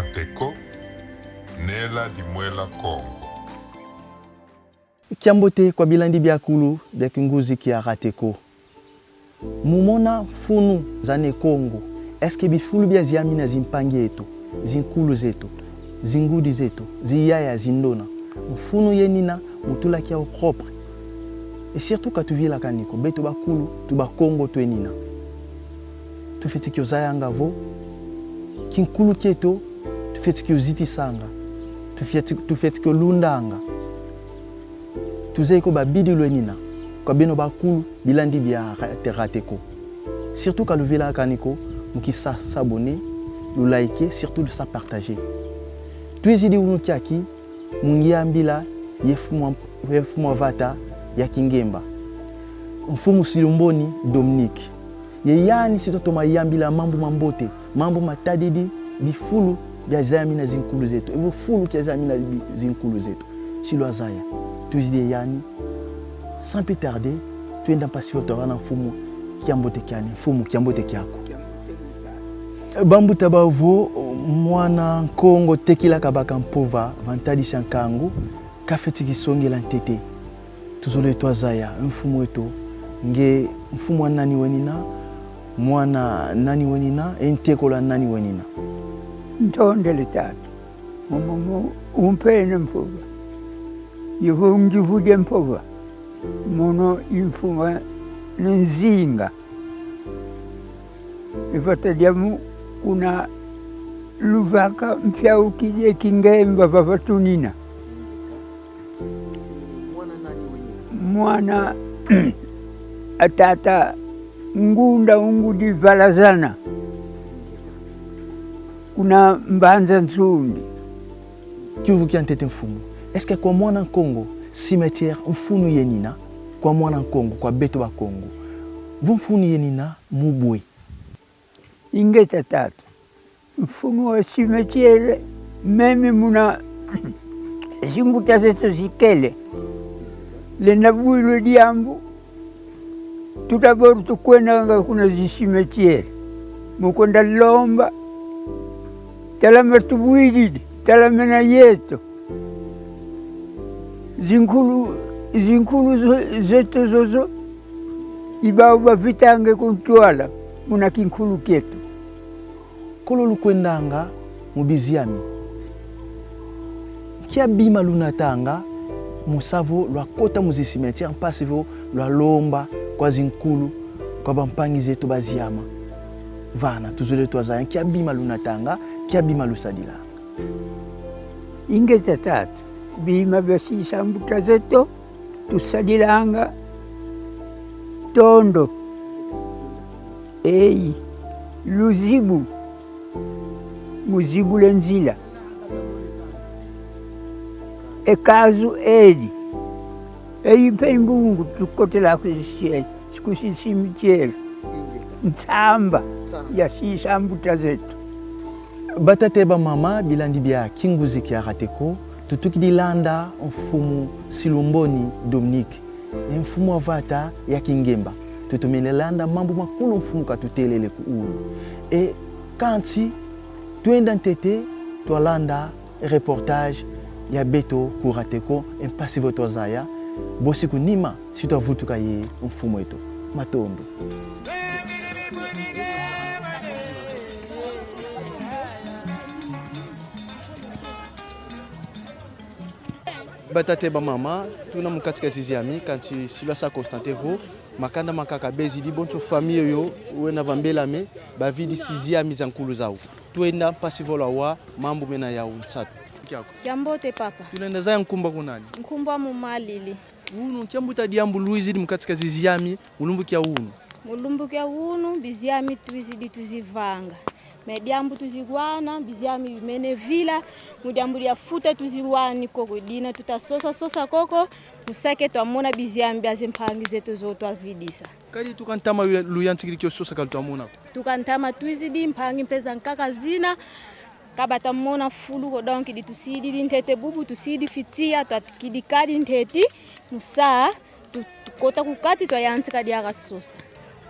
Rateko Nela Dimwela Kongo. Kiambote kwa bilandi biakulu biakunguzi kia Rateko. Mumona funu zane Kongo. Eske bifulu bia ziamina zimpangi etu, zinkulu zetu, zingudi zetu, ziyaya zindona. Mfunu yenina mutula kia propre. Et surtout quand tu vis la kaniko, beto bakulu, tu ba Kongo tu enina. Tu fais que zaya ngavo, kinkulu kieto, tu fais que ziti sanga, tu fais que lundanga. Tu sais que babidi luenina, kwa beno bakulu bilandi bia Rateko. Surtout quand tu vis la kaniko, qui s'abonner, nous liker, surtout de ça partager. Tu es dit où nous tiaki, mungiambila yefumo vata ya Kingemba. Mfumu Silumboni Dominique. Yeyani sitoto mayambila mambo mambote, mambo matadidi bifulu bya zamina zinkulu zetu. Evo fulu kya zamina zinkulu zetu. Silo azaya. Tu es dit yani sans plus tarder, tu es dans passif torana mfumu kiambote kyani, mfumu kiambote kyako. Bambu tabavo mwana Kongo tekila kabaka mpova vantadi shankangu kafeti kisongela ntete tuzole twazaya mfumu wetu nge mfumu wa nani wenina mwana nani wenina entekola nani wenina ntondele tatu mumu umpene mpova yivungivude mpova mono imfuma nzinga ivatadiamu kuna luvaka mpyaukije Kingemba vavatunina mwana atata ngunda ungudi valazana kuna mbanza nsundi kivu kia ntete mfumu. Est-ce que kwa mwana Kongo cimetière mfunu yenina kwa mwana Kongo kwa beto ba Kongo mfunu yenina mubwe ingeta tatu mfumu wa cimetière meme muna zimbuta zetu zikele le nabuilo diambu tutaboru tukwenda kuna zicimetière mukwenda lomba talama tubuidi talama na yeto zinkulu zetu zozo ibao bavitange kuntwala muna kinkulu ketu kolo lukwendanga mubiziami kia bima lunatanga musavo lwa kota muzicimetière mpasivo lwa lomba kwa zinkulu kwa bampangi zetu baziama vana tuzole twazaya kia bima lunatanga kia bima lusadila ingeza tatu bima basisambuta zetu tusadilanga tondo eyi luzibu muzibule nzila ekazu edi eyi pembungu tukotela kusicimitière nsamba ya sisambuta zetu batate ba mama bilandi bia kinguzi kia Rateko tutuki dilanda mfumu Silumboni Dominique mfumu wa vata ya Kingemba tutumelelanda mambo makulu mfumu katutelele kuulu et kanti tuenda ntete twalanda reportage ya beto ku Rateko impasivo tozaya bosiku nima sitavutuka ye mfumu wetu matondo batate ba mama tuna mukatika ziziami kanti sila sa constante vo makanda makaka bezidi boncho famille yo wena vambelame bavidi siziami za nkulu zao tuenda pasivola wa mambo mena ya unsatu Kiambote papa tulenda za nkumba kunani nkumba mumalili unu kiambuta diambu luizidi mukatika ziziami mulumbu kia unu mulumbu kia unu biziami tuizidi tuzivanga mediambu tuzigwana biziami bimene vila mudiambu ya futa tuziwani koko dina tutasosa koko musake twamona biziami bazimpangi zetu zoto avidisa kali tukantama luyantikiri kyo sosa kaltuamona tukantama tuizidi mpangi mpeza nkaka zina kabata mona fulu ko donc di tusidi ntete bubu tusidi fitia twakidikadi nteti musa tukota kukati twayantika dia gasosa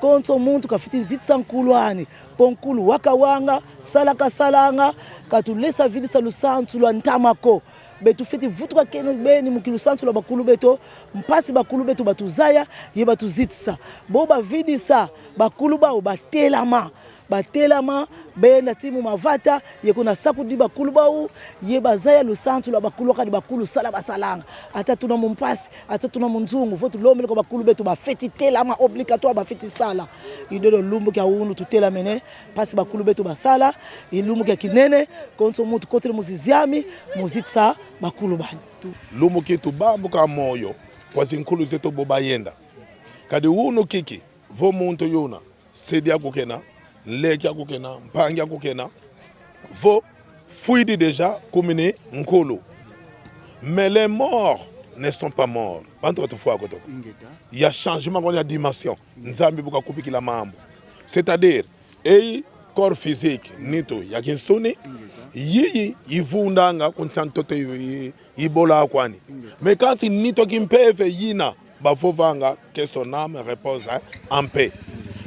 konto muntu kafiti zitsa nkuluani ponkulu wakawanga salaka salanga katulesa vidisa lusantu lwa ntamako betu fiti vutu ka kenu beni mukilusantu lwa bakulu beto mpasi bakulu beto batuzaya ye batuzitsa boba vidisa bakulu ba batelama benda timu mavata ye kuna sakudi bakulu bau ye bazaya lusantu lwa bakulu kadi bakulu sala basalanga ata tuna mumpasi ata tuna munzungu votu lomele ko bakulu beto ba feti telama obligatoire ba feti sala idolo lumbu kya unu tutela mene pasi bakulu beto basala ilumbu kya kinene konto mutu kotre muziziami muzitsa bakulu bani lumbu kitu bambu ka moyo kwa zinkulu zeto bobayenda kadi unu kiki vo muntu yuna sedi akukena leki akukena mpangi akukena vo fuidi déjà kumine nkolo mais les morts ne sont pas morts bantu batufua koto il y a changement dans la dimension nzambi buka kupikila mambo c'est-à-dire corps physique nito yakinsuni yiyi ivundanga kunsantoto ibola kwani mais quand nito kimpeve yina bavovanga que son âme repose en paix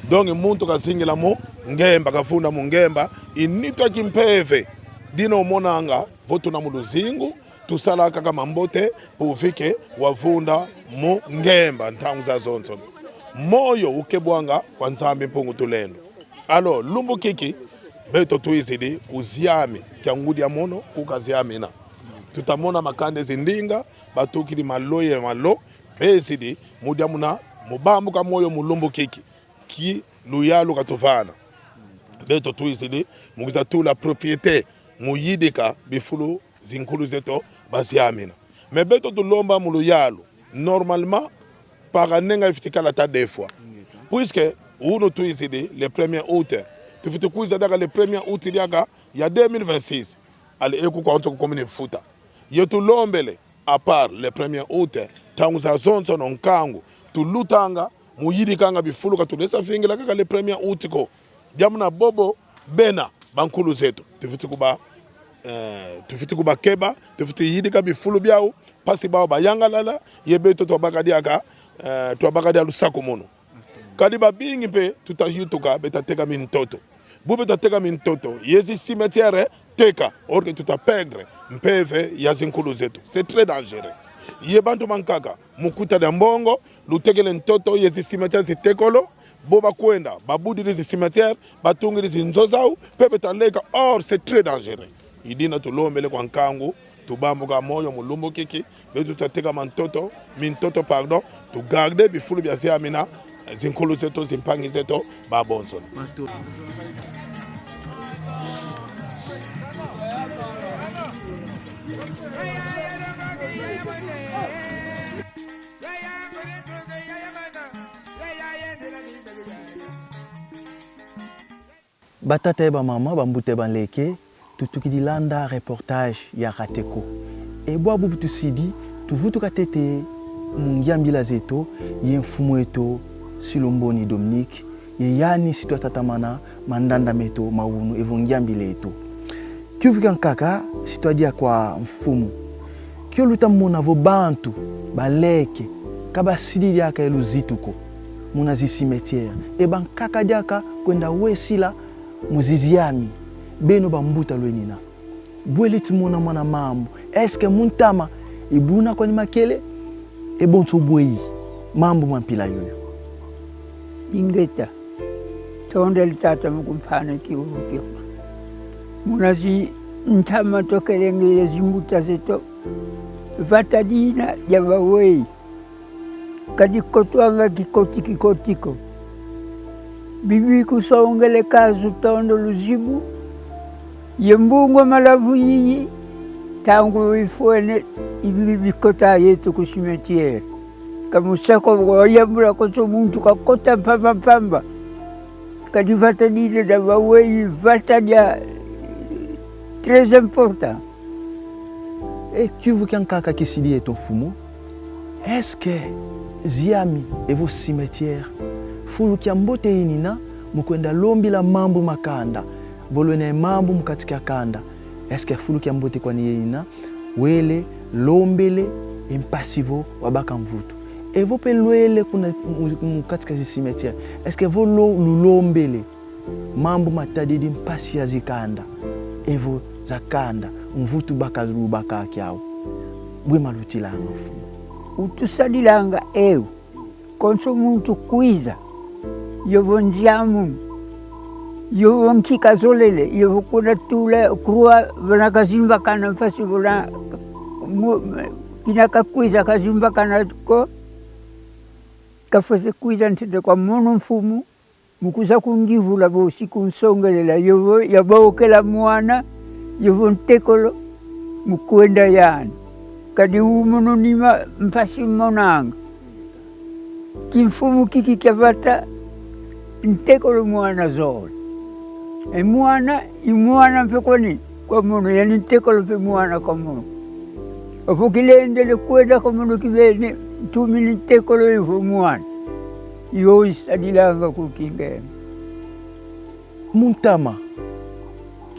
donc muntu kazingila mo ngemba kafunda mu ngemba inito kimpeve dino monanga votu na muluzingu tusala kaka mambote uvike wavunda mu ngemba ntangu za zonzo moyo ukebwanga kwa nzambi mpungu tulendo alo lumbu kiki beto tuizidi kuziami kiangudi ya mono kukaziamina tutamona makande zindinga batukili maloye malo bezidi mudiamuna mubambu ka moyo mulumbu kiki ki luyalu katuvana beto tuizidi mugiza tu la propriété muyidika bifulu zinkulu zeto baziamina mais beto tulomba muluyalu normalement par année ifitika la ta deux fois puisque uno tuizidi le 1er août tu fais kuiza daga le 1er août il y a 2026 ale eku kwa onto komine futa yetu lombele à part le 1er août tangu za zonzo nonkangu tulutanga muyidi kanga bifulu katulesa fingila kaka le 1er août ko jamuna bobo bena bankulu zetu tufiti kuba keba tufiti yidika bifulu byao pasi bao bayanga lala yebeto to bakadiaka to bakadia lusako mono kadi babingi pe tutayutuka betateka mintoto bube tateka mintoto yezi cimetière teka orke tutapegre mpeve yazinkulu zetu c'est très dangereux yebantu mankaka mukuta da mbongo lutegele ntoto yezi cimetière zitekolo boba kwenda babudi les cimetières batungi les nzozau pepe taleka or c'est très dangereux idina tulombele kwa nkangu tubambuka moyo mulumbu kiki betu tateka mintoto pardon tu garder bifulu bya ziamina zinkulu zeto zimpangi zeto babonzo batata ba mama bambute banleke tutukidilanda reportage ya Rateko e bwa bubutu sidi tuvutu katete mungiambila zeto ye mfumu eto Silomboni Dominique ye yani sitwa tatamana mandanda meto maunu evongiambile eto kyuvuka nkaka sitwa dia kwa mfumu kyo lutamona vo bantu baleke kaba sidi dia ka eluzituko muna zi cimetière e bankaka diaka kwenda wesila muziziami beno bambuta lwenina bwele tumona mwana mambo eske muntama ibuna kwa ni makele e bonto bweyi mambo mampila yoyo ingeta tonde litata mukumpana kivuke munazi ntama tokelengele zimbuta zeto vatadina jabawei kadikotwanga kikotiko bibi kusongele kazu tondo luzibu yembungwa malavu yiyi tangu ifuene ibi bikota yetu ku cimetière kamusako yambula koso muntu kakota pamba kadi vatadine da bawei vatadia très important e kivu kankaka kisidi eto fumu est-ce que ziami evo cimetière fulu kia mbote inina mukwenda lombi la mambo makanda volwene mambo mukatika kanda eske fulu kia mbote kwa ni inina wele lombele impassivo wabaka mvutu evo pelwele kuna katika zi cimetière eske vo lulombele mambo matadidi mpasi ya zikanda evo zakanda mvutu bakazubaka kyao bwe malutilanga mfumu utusadilanga ewe konso muntu kwiza yovo njiamu yovo nkikazolele yovo kuna tule kurua vana kazimba kana mfasi vana kinaka kwiza kazimba kana ko kafase kwiza ntende kwa mono mfumu mukuza kungivula bosi kunsongelela yovo yabokela mwana yovo ntekolo mukwenda yani kadi umono nima mfasi monanga kimfumu kiki kyavata ntekolo mwana zole imwana mpekoni kwa mono yani ntekolo pe mwana kwa mono opo kilendele kwenda kwa mono kivene tumini ntekolo hivyo mwana yo isadilanga kukingema muntama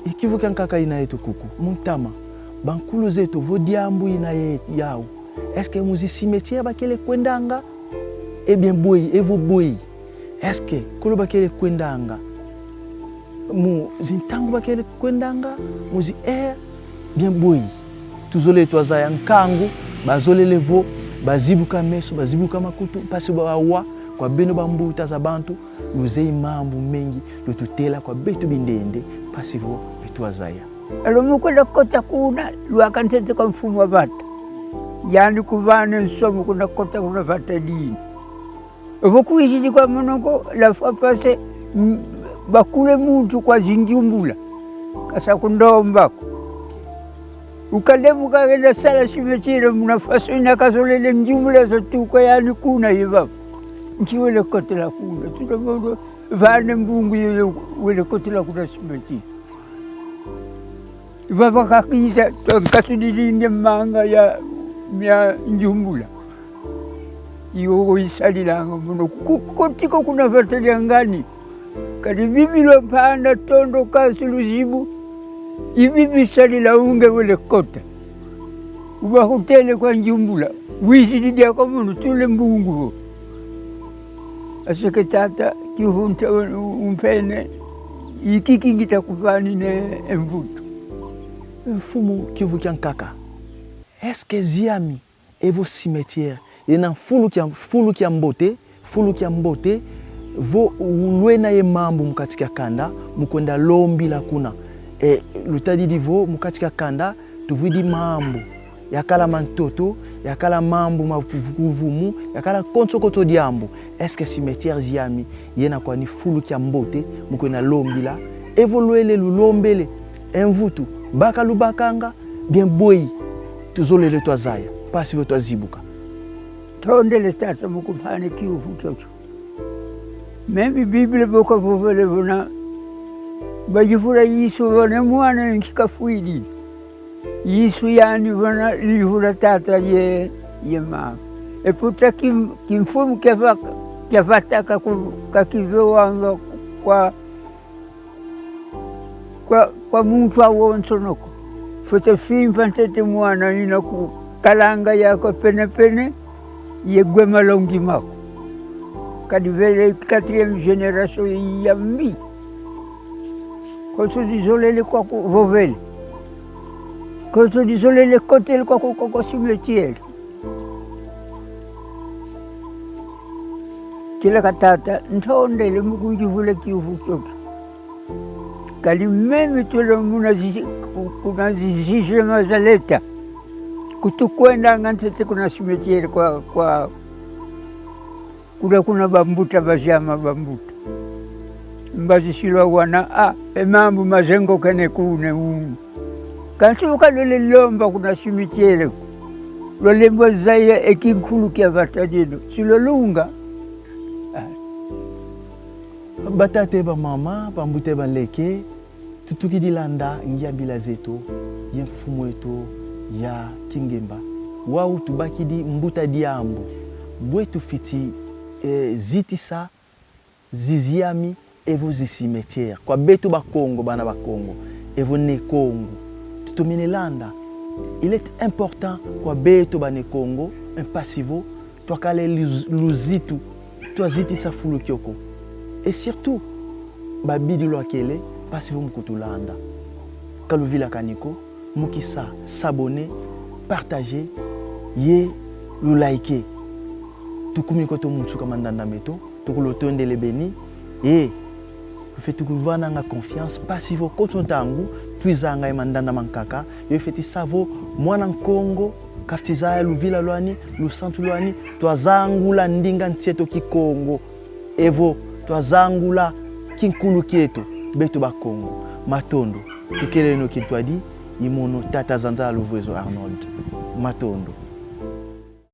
ikivuka nkaka ina yetu kuku muntama bankulu zetu vodiambu ina yao eske muzi cimetière bakele kwendanga bien boyi evo boyi eske kolo bakele kwendanga mu zintangu bakele kwendanga muzi bien boyi tuzole twazaya nkangu bazolele vo bazibuka meso bazibuka makutu pasi bawa kwa beno bambuta za bantu luzei mambo mengi lututela kwa betu bindende pasi vo etwazaya alomukwenda kota kuna lwakantete kwa mfumu wa vata yani kuvana nsomo kuna kota kuna vata dini evo kuishidi kwa monoko lafa pase bakule muntu kwa zinjumbula kasa kundombako ukademu kagenda sala cimetière munafaso inakazolele njumbula zotuka yani kuna hivapo nchiwele kote la kuna tunamodo vane mbungu yele wele kote la kuna cimetière Baba kakisa kasudilinde manga ya njumbula iyo isalilanga muno kutiko kuna vatali ngani kadi bibilo mpanda tondo kasuluzibu ibibi salila unge wele kota uba hotele kwa njumbula wizi didia kwa muno tule mbungu aseke tata kihunta umpene ikikingita kufani ne mvuto mfumu kivuka nkaka eske ziami evo cimetière yena fulu kia mbote vo ulwena ye mambo mukatika kanda mukwenda lombi la kuna lutadidi vo mukatika kanda tuvidi mambo yakala mantoto yakala mambo mavuvumu yakala konsokoto diambo eske cimetière ziami yena kwa ni fulu kia mbote mukwenda lombi la evoluele lulombele envutu baka lubakanga bien boyi tuzolele twazaya pasi vo twazibuka tondele tata mukufane kiufu chocho memi biblia boka vovele vona bajifura yisu vona mwana nkikafuidi yisu yani vona livura tata ye mama eputa kimfumu kyavataka kakivewanga kwa muntu awonsonoko fote fimpa ntete mwana ina ku kalanga yako pene yegwe malongi mako kadi vele 4e génération ya mi koto dizolele kwa vovele koto dizolele kotel kwa cimetière kila katata ntondele mukujivule kiufu choki kali meme tule kuna zizijema za leta kutukwenda ngantete kuna cimetière kwa kuna bambuta bajama bambuta mbazishilwa wana emambu mazengo kene kune kansi ukalole lomba kuna cimetière lolembo zaya ekinkulu kia vatadino silolunga batate ba mama bambute baleke tutukidilanda ngiambila zetu ya mfumu wetu ya kingemba wau tubakidi mbuta diambo bwetu fiti zitisa ziziami evo cimetière kwa betu bakongo bana bakongo evo ne Congo tutuminelanda il est important kwa betu bane Congo impassivo twakale luzitu twazitisa fulu kyoko et surtout babidi lwakele pasivo mukutulanda kaluvila kaniko mukisa s'abonner partager ye lulaike tukumiko to muntu kamandanda meto tukulotondele beni et feti kuvana nga confiance pasivo kotontangu tuizanga emandanda mankaka yo feti savo mwana Kongo kaftiza luvila lwani lusantu lwani twazangula ndinga ntieto kikongo evo twazangula kinkulu kieto beto ba Kongo matondo tukeleno kitwadi imono tata zanza luvwezo Arnold matondo